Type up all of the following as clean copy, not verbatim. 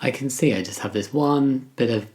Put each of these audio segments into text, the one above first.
I can see I just have this one bit of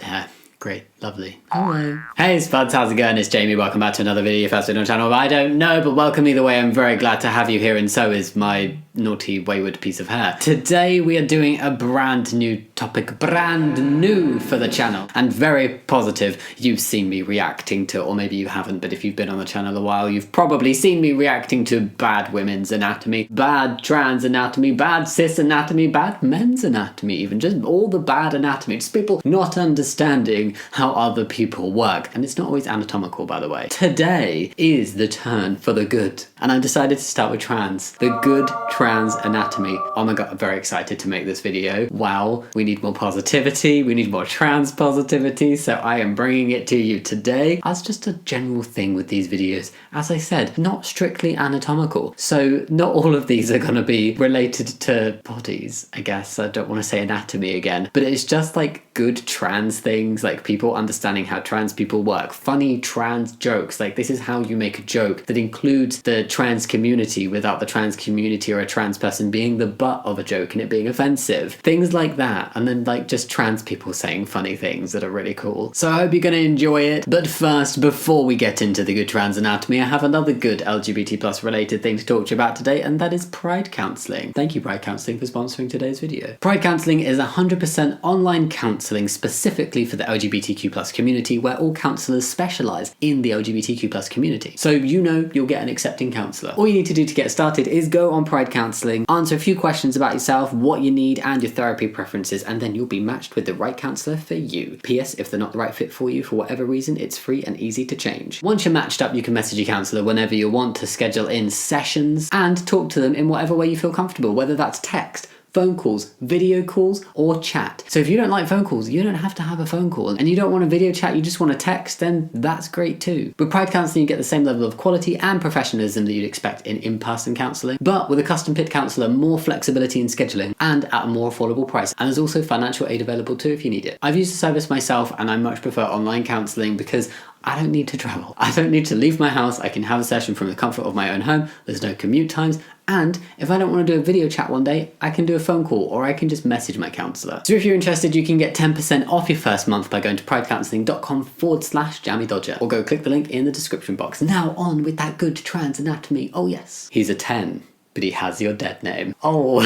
hair. Great, lovely. Hello. Hey spuds, how's it going? It's Jamie. Welcome back to another video. If that's on the channel, I don't know, but welcome either way. I'm very glad to have you here, and so is my naughty, wayward piece of hair. Today we are doing a brand new topic, brand new for the channel, and very positive. You've seen me reacting to, or maybe you haven't, but if you've been on the channel a while, you've probably seen me reacting to bad women's anatomy, bad trans anatomy, bad cis anatomy, bad men's anatomy, even just all the bad anatomy. Just people not understanding how other people work, and it's not always anatomical, by the way. Today is the turn for the good, and I decided to start with trans, the good trans anatomy. Oh my god, I'm very excited to make this video. Wow, we need more positivity, we need more trans positivity, so I am bringing it to you today as just a general thing with these videos. As I said, not strictly anatomical, so not all of these are going to be related to bodies, I guess. I don't want to say anatomy again, but it's just like good trans things, like people understanding how trans people work, funny trans jokes, like this is how you make a joke that includes the trans community without the trans community or a trans person being the butt of a joke and it being offensive, things like that. And then like just trans people saying funny things that are really cool. So I hope you're going to enjoy it. But first, before we get into the good trans anatomy, I have another good LGBT plus related thing to talk to you about today, and that is Pride Counselling. Thank you, Pride Counselling, for sponsoring today's video. Pride Counselling is 100% online counselling specifically for the LGBTQ plus community, where all counsellors specialise in the LGBTQ plus community. So you know you'll get an accepting counsellor. All you need to do to get started is go on Pride Counselling, answer a few questions about yourself, what you need and your therapy preferences, and then you'll be matched with the right counsellor for you. P.S. If they're not the right fit for you for whatever reason, it's free and easy to change. Once you're matched up, you can message your counsellor whenever you want to schedule in sessions and talk to them in whatever way you feel comfortable, whether that's text, phone calls, video calls, or chat. So if you don't like phone calls, you don't have to have a phone call, and you don't want a video chat, you just want a text, then that's great too. With Pride Counselling, you get the same level of quality and professionalism that you'd expect in in-person counselling, but with a custom fit counsellor, more flexibility in scheduling, and at a more affordable price. And there's also financial aid available too if you need it. I've used the service myself, and I much prefer online counselling because I don't need to travel. I don't need to leave my house. I can have a session from the comfort of my own home. There's no commute times. And if I don't want to do a video chat one day, I can do a phone call, or I can just message my counsellor. So if you're interested, you can get 10% off your first month by going to pridecounselling.com/Jammidodger, or go click the link in the description box. Now on with that good trans anatomy. Oh yes. He's a 10. But he has your dead name. Oh,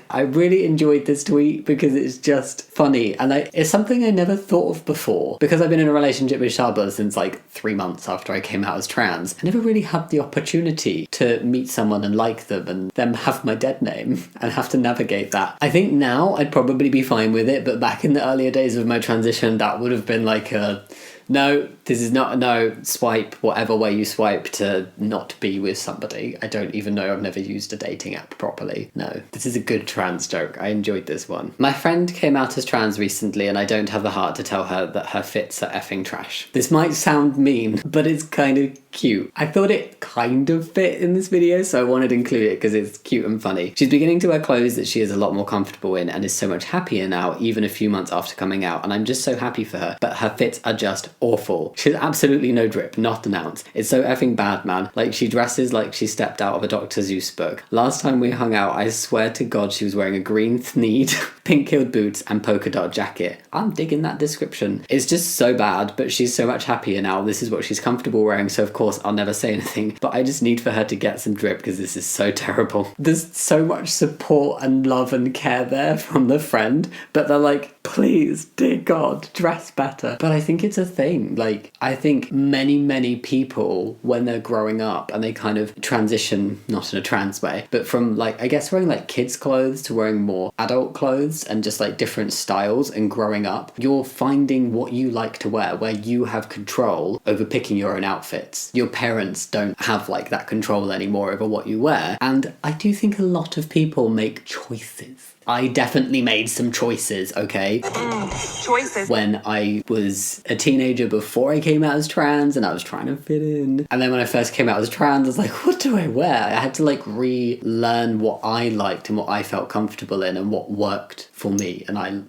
I really enjoyed this tweet because it's just funny, and it's something I never thought of before, because I've been in a relationship with Sharba since like 3 months after I came out as trans. I never really had the opportunity to meet someone and like them and them have my dead name and have to navigate that. I think now I'd probably be fine with it, but back in the earlier days of my transition, that would have been like a no, this is not a no, swipe whatever way you swipe to not be with somebody. I don't even know, I've never used a dating app properly. No, this is a good trans joke. I enjoyed this one. My friend came out as trans recently, and I don't have the heart to tell her that her fits are effing trash. This might sound mean, but it's kind of cute. I thought it kind of fit in this video, so I wanted to include it because it's cute and funny. She's beginning to wear clothes that she is a lot more comfortable in and is so much happier now, even a few months after coming out, and I'm just so happy for her, but her fits are just awful. She has absolutely no drip, not an ounce. It's so effing bad, man. Like, she dresses like she stepped out of a Dr. Seuss book. Last time we hung out, I swear to God she was wearing a green thneed, pink-heeled boots, and polka dot jacket. I'm digging that description. It's just so bad, but she's so much happier now. This is what she's comfortable wearing, so of course I'll never say anything, but I just need for her to get some drip because this is so terrible. There's so much support and love and care there from the friend, but they're like, please, dear God, dress better. But I think it's a thing. Like, I think many people, when they're growing up and they kind of transition, not in a trans way, but from like, I guess wearing like kids' clothes to wearing more adult clothes and just like different styles and growing up, you're finding what you like to wear, where you have control over picking your own outfits. Your parents don't have like that control anymore over what you wear. And I do think a lot of people make choices. I definitely made some choices, okay? Choices. When I was a teenager before I came out as trans and I was trying to fit in. And then when I first came out as trans, I was like, what do I wear? I had to like relearn what I liked and what I felt comfortable in and what worked for me. And I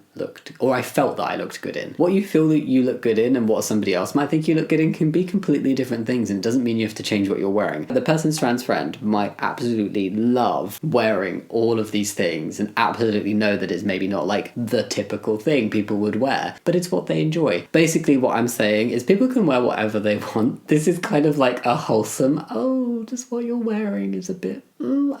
felt that I looked good in. What you feel that you look good in and what somebody else might think you look good in can be completely different things, and it doesn't mean you have to change what you're wearing. The person's trans friend might absolutely love wearing all of these things and absolutely absolutely know that it's maybe not like the typical thing people would wear, but it's what they enjoy. Basically what I'm saying is people can wear whatever they want. This is kind of like a wholesome, oh, just what you're wearing is a bit,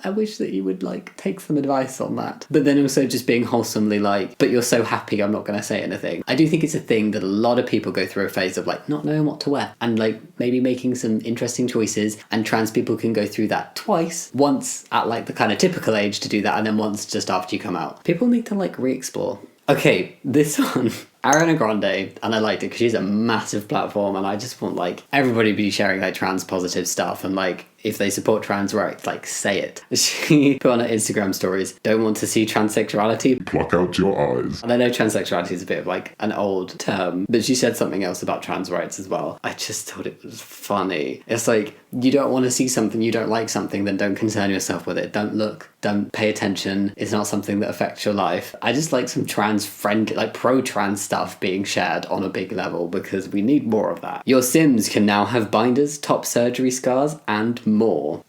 I wish that you would like take some advice on that. But then also just being wholesomely like, but you're so happy I'm not going to say anything. I do think it's a thing that a lot of people go through a phase of like not knowing what to wear and like maybe making some interesting choices, and trans people can go through that twice. Once at like the kind of typical age to do that, and then once just after you come out. People need to like re-explore. Okay, this one, Ariana Grande, and I liked it because she's a massive platform, and I just want like everybody to be sharing like trans positive stuff, and like if they support trans rights, like say it. She put on her Instagram stories, don't want to see transsexuality, pluck out your eyes. And I know transsexuality is a bit of like an old term, but she said something else about trans rights as well. I just thought it was funny. It's like, you don't want to see something, you don't like something, then don't concern yourself with it. Don't look, don't pay attention. It's not something that affects your life. I just like some trans friendly, like pro-trans stuff being shared on a big level, because we need more of that. Your Sims can now have binders, top surgery scars, and more.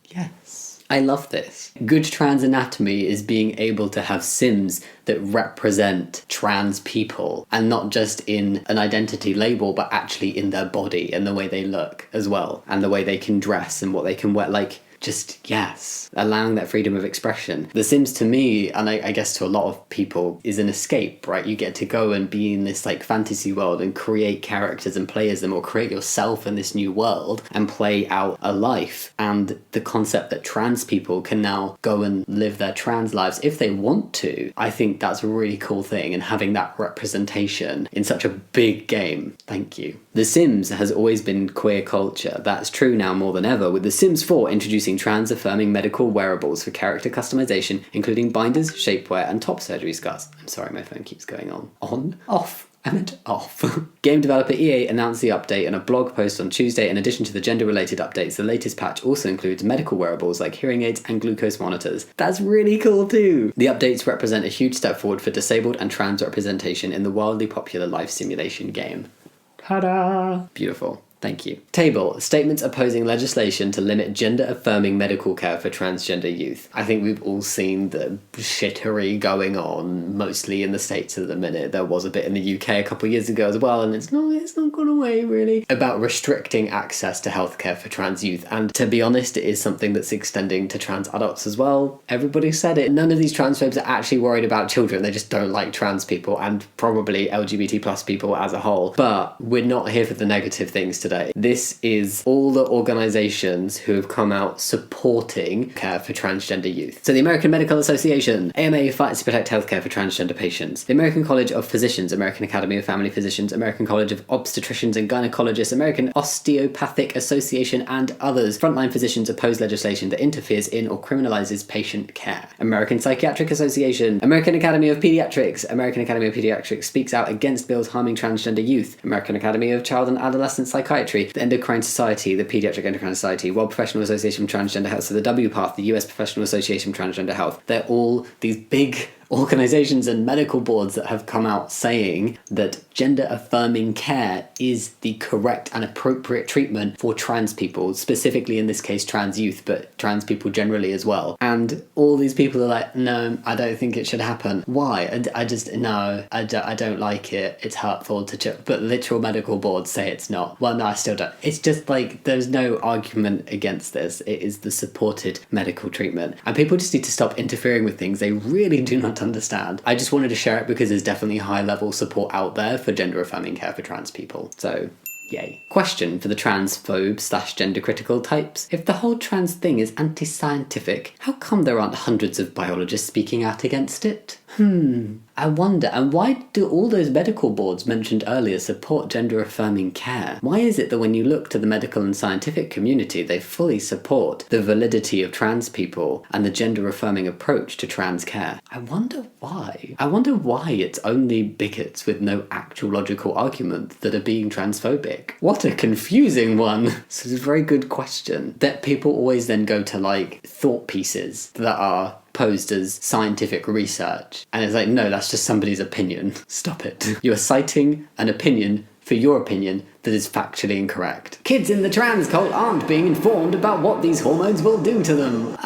Yes. I love this. Good trans anatomy is being able to have Sims that represent trans people, and not just in an identity label, but actually in their body and the way they look as well, and the way they can dress and what they can wear. Like, just, yes, allowing that freedom of expression. The Sims to me, and I guess to a lot of people, is an escape, right? You get to go and be in this like fantasy world and create characters and play as them, or create yourself in this new world and play out a life. And the concept that trans people can now go and live their trans lives if they want to, I think that's a really cool thing, and having that representation in such a big game. Thank you. The Sims has always been queer culture. That's true now more than ever, with The Sims 4 introducing trans-affirming medical wearables for character customization, including binders, shapewear, and top surgery scars. I'm sorry, my phone keeps going on. On? Off. I meant off. Game developer EA announced the update in a blog post on Tuesday. In addition to the gender-related updates, the latest patch also includes medical wearables like hearing aids and glucose monitors. That's really cool too! The updates represent a huge step forward for disabled and trans representation in the wildly popular life simulation game. Ta-da! Beautiful. Thank you. Table, statements opposing legislation to limit gender-affirming medical care for transgender youth. I think we've all seen the shittery going on, mostly in the States at the minute. There was a bit in the UK a couple of years ago as well, and it's not gone away, really. About restricting access to healthcare for trans youth, and to be honest, it is something that's extending to trans adults as well. Everybody said it. None of these transphobes are actually worried about children. They just don't like trans people, and probably LGBT plus people as a whole. But we're not here for the negative things today. This is all the organisations who have come out supporting care for transgender youth. So the American Medical Association, AMA fights to protect healthcare for transgender patients. The American College of Physicians, American Academy of Family Physicians, American College of Obstetricians and Gynecologists, American Osteopathic Association, and others. Frontline physicians oppose legislation that interferes in or criminalises patient care. American Psychiatric Association, American Academy of Pediatrics, American Academy of Pediatrics speaks out against bills harming transgender youth. American Academy of Child and Adolescent Psychiatry, the Endocrine Society, the Pediatric Endocrine Society, World Professional Association for Transgender Health, so the WPATH, the US Professional Association for Transgender Health. They're all these big organisations and medical boards that have come out saying that gender-affirming care is the correct and appropriate treatment for trans people, specifically in this case trans youth, but trans people generally as well. And all these people are like, no, I don't think it should happen. Why? I don't like it. It's hurtful to but literal medical boards say it's not. Well, no, I still don't. It's just like, there's no argument against this. It is the supported medical treatment. And people just need to stop interfering with things they really do not understand. I just wanted to share it because there's definitely high level support out there for gender affirming care for trans people. So yay. Question for the transphobe / gender critical types. If the whole trans thing is anti-scientific, how come there aren't hundreds of biologists speaking out against it? I wonder, and why do all those medical boards mentioned earlier support gender-affirming care? Why is it that when you look to the medical and scientific community, they fully support the validity of trans people and the gender-affirming approach to trans care? I wonder why. I wonder why it's only bigots with no actual logical argument that are being transphobic. What a confusing one. This is a very good question. That people always then go to like thought pieces that are posed as scientific research. And it's like, no, that's just somebody's opinion. Stop it. You are citing an opinion for your opinion that is factually incorrect. Kids in the trans cult aren't being informed about what these hormones will do to them.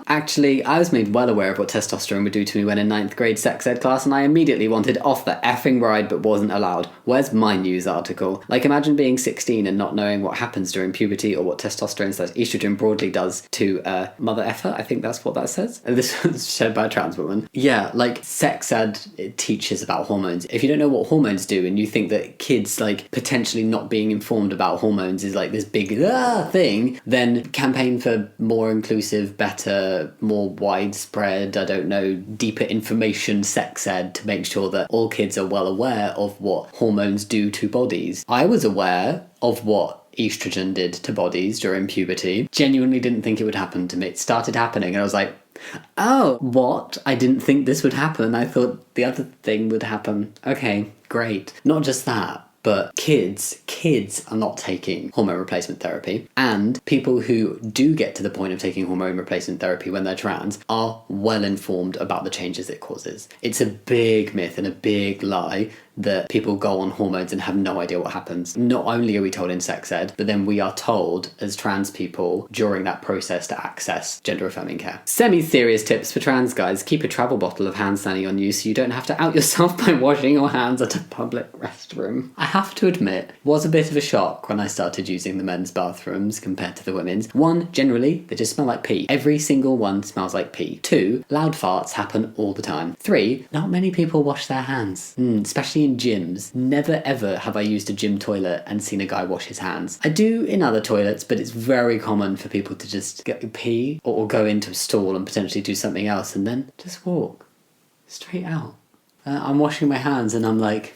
Actually, I was made well aware of what testosterone would do to me when in 9th grade sex ed class, and I immediately wanted off the effing ride but wasn't allowed. Where's my news article? Like, imagine being 16 and not knowing what happens during puberty or what testosterone/estrogen broadly does to a mother effer. I think that's what that says. And this was said by a trans woman. Yeah, like, sex ed, it teaches about hormones. If you don't know what hormones do and you think that kids, like, potentially not being informed about hormones is like this big thing, then campaign for more inclusive, better, more widespread, I don't know, deeper information sex ed to make sure that all kids are well aware of what hormones do to bodies. I was aware of what estrogen did to bodies during puberty. Genuinely didn't think it would happen to me. It started happening and I was like, oh, what? I didn't think this would happen. I thought the other thing would happen. Okay, great. Not just that, but kids are not taking hormone replacement therapy, and people who do get to the point of taking hormone replacement therapy when they're trans are well informed about the changes it causes. It's a big myth and a big lie that people go on hormones and have no idea what happens. Not only are we told in sex ed, but then we are told as trans people during that process to access gender affirming care. Semi-serious tips for trans guys: keep a travel bottle of hand sanitizer on you so you don't have to out yourself by washing your hands at a public restroom. I have to admit, was a bit of a shock when I started using the men's bathrooms compared to the women's. 1, generally, they just smell like pee. Every single one smells like pee. 2, loud farts happen all the time. 3, not many people wash their hands, especially in gyms. Never ever have I used a gym toilet and seen a guy wash his hands. I do in other toilets, but it's very common for people to just pee or go into a stall and potentially do something else and then just walk straight out. I'm washing my hands and I'm like,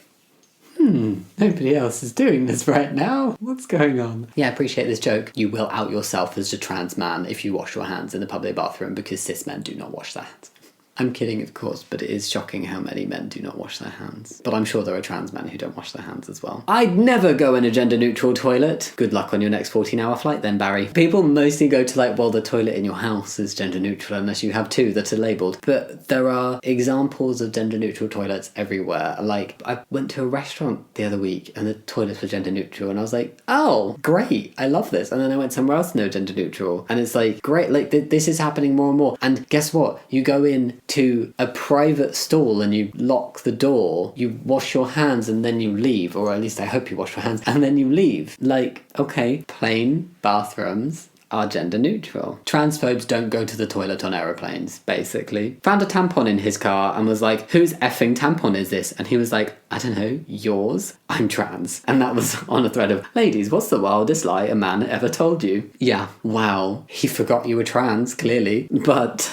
nobody else is doing this right now. What's going on? Yeah, I appreciate this joke. You will out yourself as a trans man if you wash your hands in the public bathroom because cis men do not wash their hands. I'm kidding, of course, but it is shocking how many men do not wash their hands. But I'm sure there are trans men who don't wash their hands as well. I'd never go in a gender-neutral toilet. Good luck on your next 14-hour flight then, Barry. People mostly go to the toilet in your house is gender-neutral unless you have 2 that are labelled. But there are examples of gender-neutral toilets everywhere. Like, I went to a restaurant the other week and the toilets were gender-neutral and I was like, oh, great, I love this. And then I went somewhere else and they were gender-neutral. And it's like, great, like, this is happening more and more. And guess what? You go in to a private stall and you lock the door, you wash your hands and then you leave, or at least I hope you wash your hands and then you leave. Like, okay, plain bathrooms are gender neutral. Transphobes don't go to the toilet on aeroplanes, basically. Found a tampon in his car and was like, whose effing tampon is this? And he was like, I don't know, yours? I'm trans. And that was on a thread of, ladies, what's the wildest lie a man ever told you? Yeah, wow. He forgot you were trans, clearly. But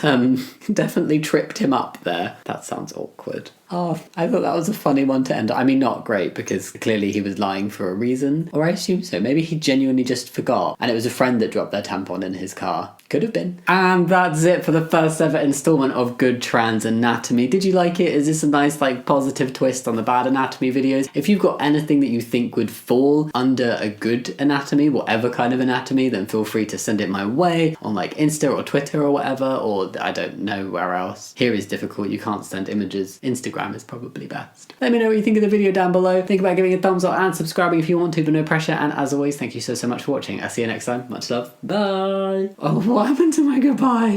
definitely tripped him up there. That sounds awkward. Oh, I thought that was a funny one to end on. I mean, not great, because clearly he was lying for a reason. Or I assume so. Maybe he genuinely just forgot. And it was a friend that dropped their tampon in his car. Could have been. And that's it for the first ever installment of Good Trans Anatomy. Did you like it? Is this a nice, positive twist on the bad anatomy videos? If you've got anything that you think would fall under a good anatomy, whatever kind of anatomy, then feel free to send it my way on Insta or Twitter or whatever, or I don't know where else. Here is difficult. You can't send images. Instagram is probably best. Let me know what you think of the video down below. Think about giving a thumbs up and subscribing if you want to, but no pressure. And as always, thank you so much for watching. I'll see you next time. Much love. Bye. Oh, what happened to my goodbye?